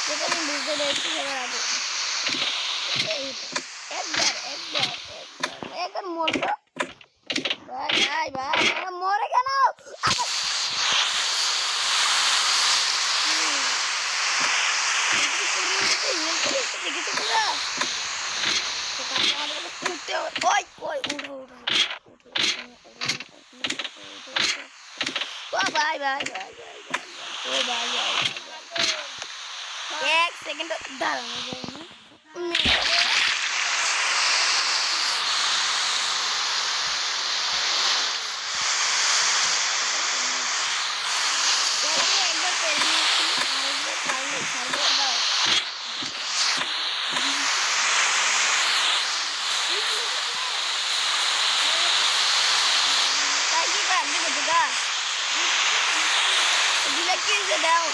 যেটা আমি বুঝতে পেরেছি সবার আগে একবার একবার একবার একবার মরলো ভাই ভাই ভাই মরে কেন ভাই ভাই ভাই ভাই ও ভাই ভাই এক সেকেন্ড দাঁড়ানো যায়নি দাও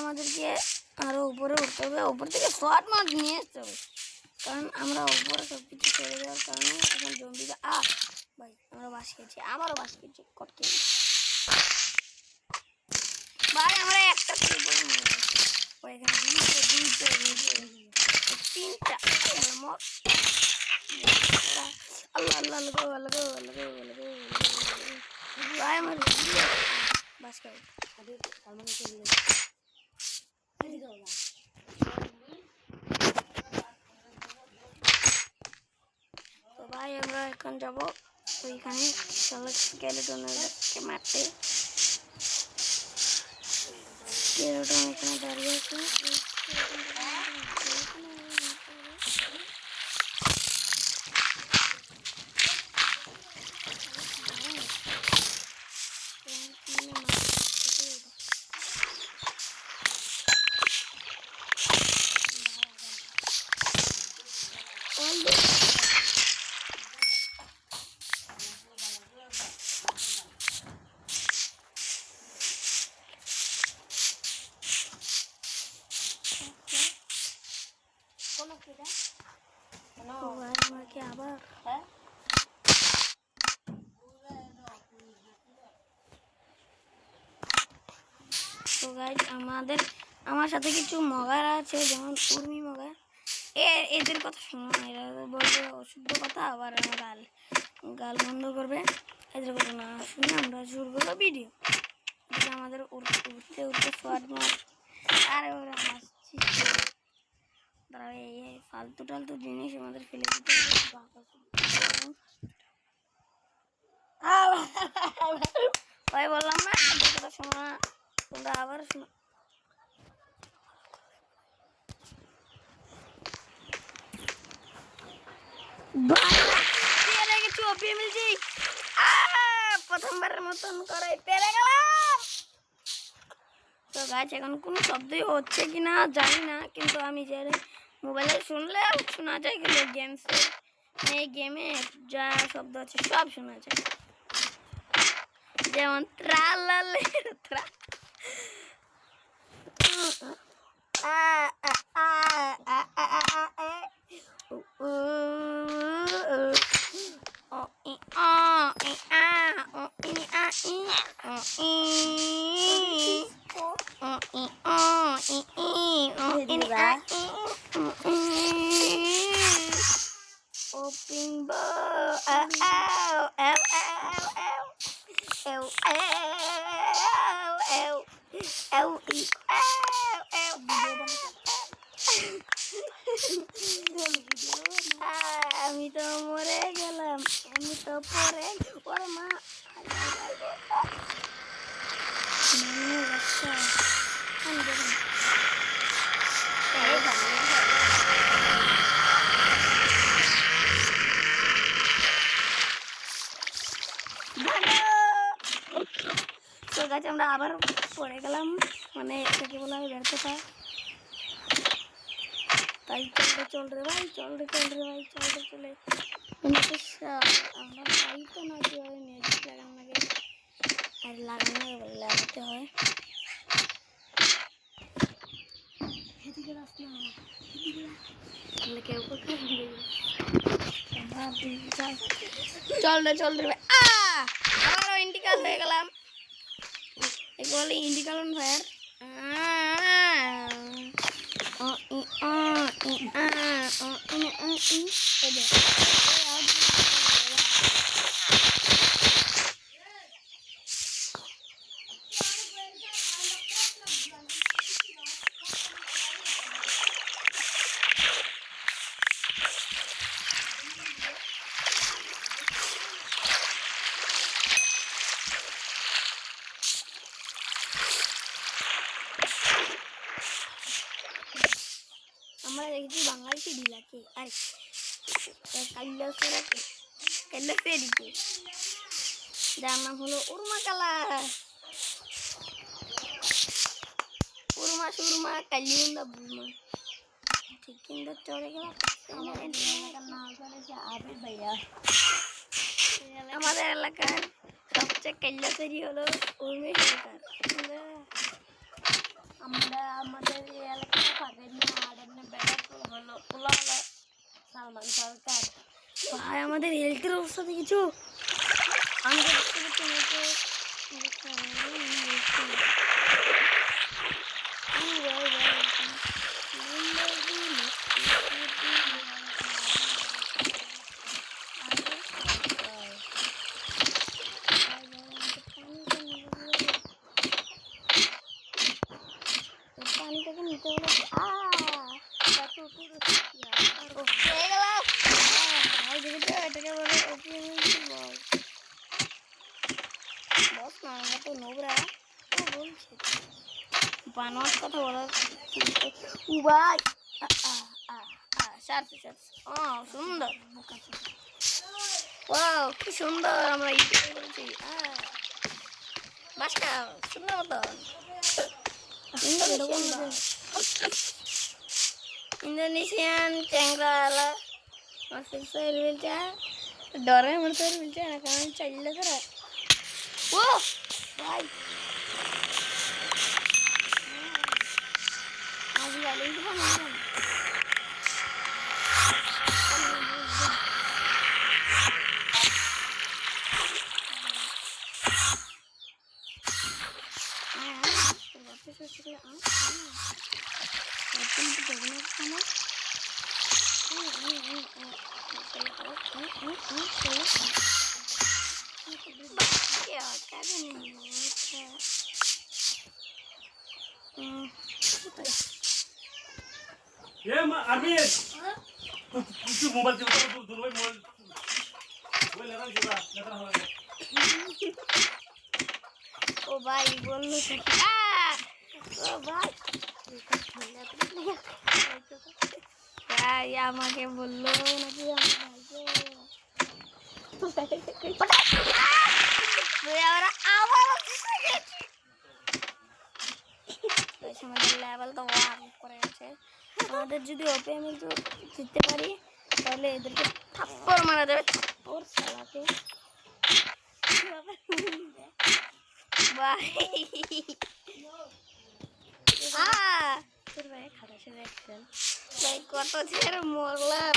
আমাদেরকে আরো উপরে উঠতে হবে উপর থেকে শর্ট মার নিয়ে আসতে হবে কারণ আমরা উপরে সব কিছু ছেড়ে দেওয়ার কারণে এখন জম্বিটা ভাই আমরা বাস খেয়েছি আবারও বাস খেয়েছি কটকে ভাই আমরা একটা এখানে তিনটা আল্লাহ আল্লাহ ভাই আমার বাস খাবো তো ভাই আমরা এখন যাবো ওইখানে স্কেলেটনকে মারতে স্কেলেটন এখানে দাঁড়িয়ে আছে আমাকে আবার তো গাইজ আমার সাথে কিছু মগার আছে যেমন উর্মি মগার এদের কথা শোনো না এরা বলবে অশুদ্ধ কথা আবার আমার গাল বন্ধ করবে এদের কথা না শুনে আমরা শুরু করবো ভিডিও আমাদের উঠতে উঠতে শর্ট মার আরে ওরা হাসছি তারা এই ফালতু টালতু জিনিস আমাদের ফেলে দিতে ভাই বললাম না কথা শোনো না তোমরা আবার শোনো ভাই পেরে গেছি, ওপি মিলছি। প্রথমবারের মতন করে পেরে গেলাম। তো গাছ এখন কোনো শব্দই হচ্ছে কি না জানি না, কিন্তু আমি যে মোবাইলে শুনলে শোনা যায়, কিন্তু গেমসে এই গেমে যা শব্দ আছে সব শোনা যায়, যেমন ট্রালালে ট্রা Open bar, ow, ow, ow, ow, ow, ow, ow, আমি তো মরে গেলাম, আমি তো পরে ওর মা তো গাছে আমরা আবার পড়ে গেলাম, মানে এটাকে বলা হয় ব্যর্থতা। তাই চল রে ভাই, চল রে ভাই, চলে আমরা পাই তো না কীভাবে ম্যাজিক লাগানো লাগে, আর লাগাতে হয়। চল রে ভাই, আবারও ইন্ডিকাল হয়ে গেলাম, বলে ইন্ডিকাল অন ফায়ার। আমরা দেখেছি বাংলাদেশি ঢিলাকে আর কাল্লাসেরিকে, যার নাম হলো উর্মা কালা, উর্মা সুরমা কালিন্দা বুরমা। ঠিক কিন্তু চলে গেল আমাদের এলাকার সবচেয়ে কাল্লাসেরি হলো উর্মি সরকার। আমরা আমাদের এলাকায় ফাঁকেনি আডানে বেড়াতে হলো পোলা হলো সালমান সরকার। ভাই আমাদের হেলথের অবস্থা দেখেছো, আমি পানিটাকে নিতে হলো। এটাকে বলে বস না, আমরা তো নোবরা বলছি বানোয়ার কথা বলার ভাই। সুন্দর ও কি সুন্দর আমরা করেছি বাসটা সুন্দর মতো ইন্দোনেশিয়ান চ্যাংরা ডরে মরতে মিলছে না, কারণ চাইলে তারা ও ভাই আজ গালি मोबाइल दोनों मोबाइल ও ভাই বললো ও ভাই ভাই আমাকে বললো নাকি আমার ভাইকে আমরা আবারও জিতে গেছি। আমাদের লেভেল তো ওয়ান করে গেছে। আমাদের যদি ওপে আমি জিততে পারি তাহলে এদেরকে থাপ্পড় মারা যাবে। থাপ্পড় সালাকে ভাই তোর ভাই খারাপ দেখছেন ভাই কত ছেড়ে মরলাম।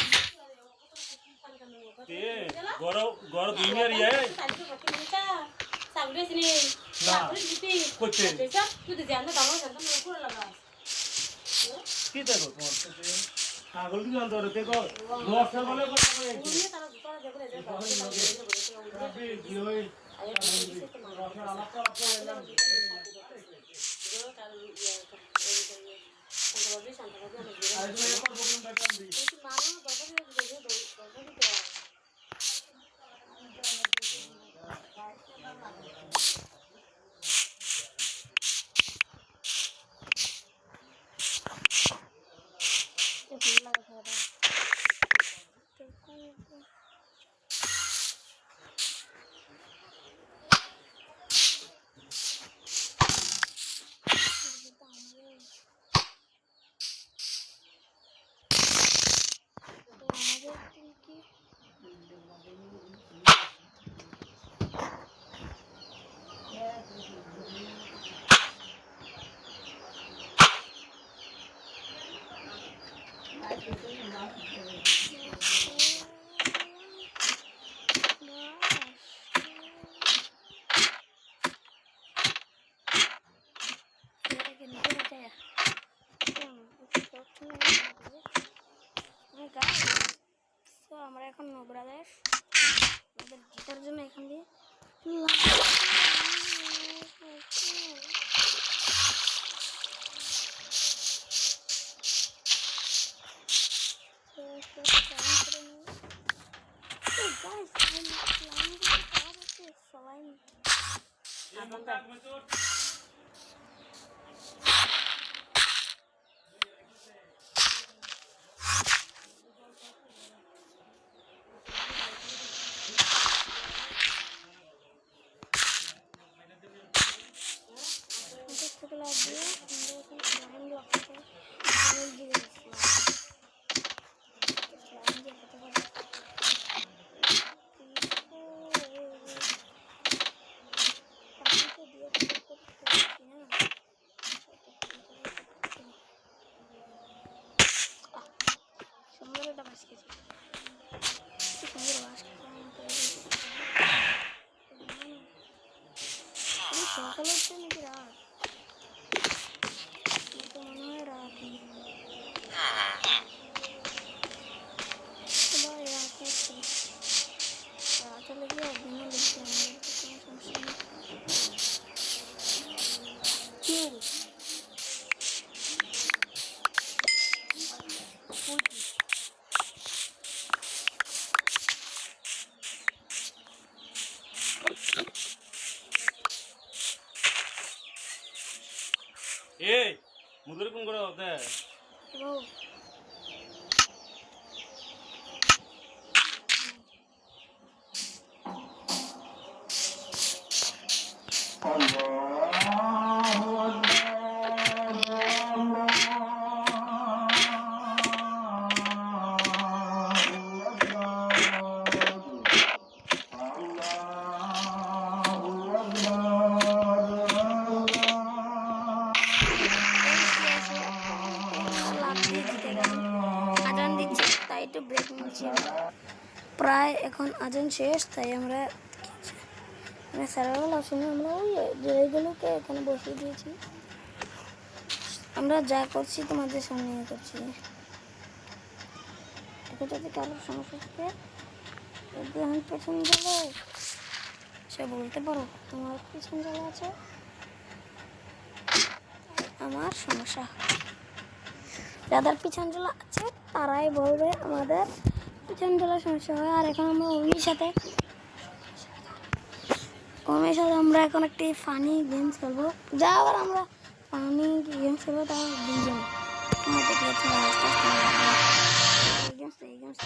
গড় গড় দুনিয়ার ইয়ে না করতে কি দেখো তোমার ছাগল কি জানতো রে দেখো দশটা বলে কথা বলে কি হয় আমরা এখন নোবরা দেশ আমাদের জেতার জন্য এখান দিয়ে সকাল হচ্ছে নাকি রাত মনে হয় রাত রাত হচ্ছে রাত হলে কি দিনও লিখতে আমাদের কোনো এই মুদুর কোন করে হতে প্রায় এখন আজান শেষ তাই আমরা সারাবেলা শুনে আমরা ওই যেগুলোকে এখানে বসিয়ে দিয়েছি আমরা যা করছি তোমাদের সামনে করছি এখন যদি কারোর সমস্যা থাকে যদি আমি পেছন জ্বালা সে বলতে পারো তোমার পেছন জ্বালা আছে আমার সমস্যা যাদের পিছন জ্বালা আছে তারাই বলবে আমাদের পিছন জ্বালার সমস্যা হয়। আর এখন আমরা উর্মির সাথে আমরা এখন একটি ফানি গেমস খেলবো যা আবার আমরা ফানি গেমস খেলবো তাও দুজন এই গেমস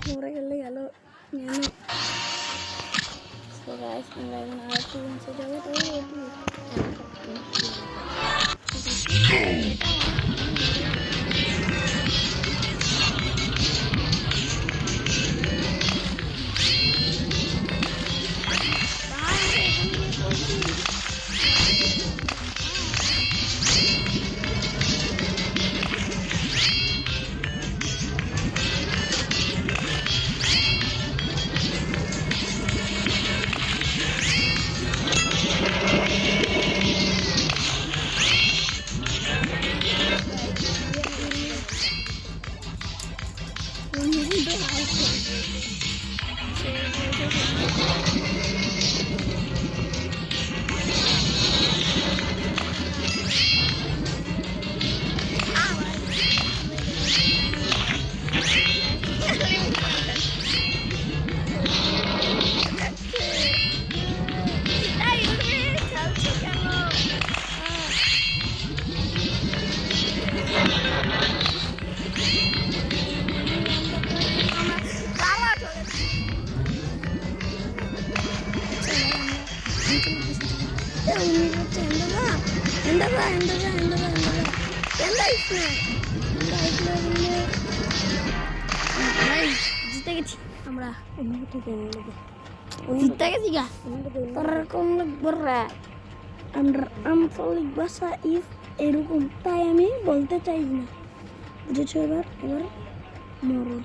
মরে গেলে গেল জানো। তো গাইস আমরা এখন আর একটু নিচে যাবো তো জিতে গেছি আমরা জিতে গেছি গা তোর কোন বলরা আমরা আঞ্চলিক ভাষা ইস এরকম তাই আমি বলতে চাই না বুঝেছো এবার মরো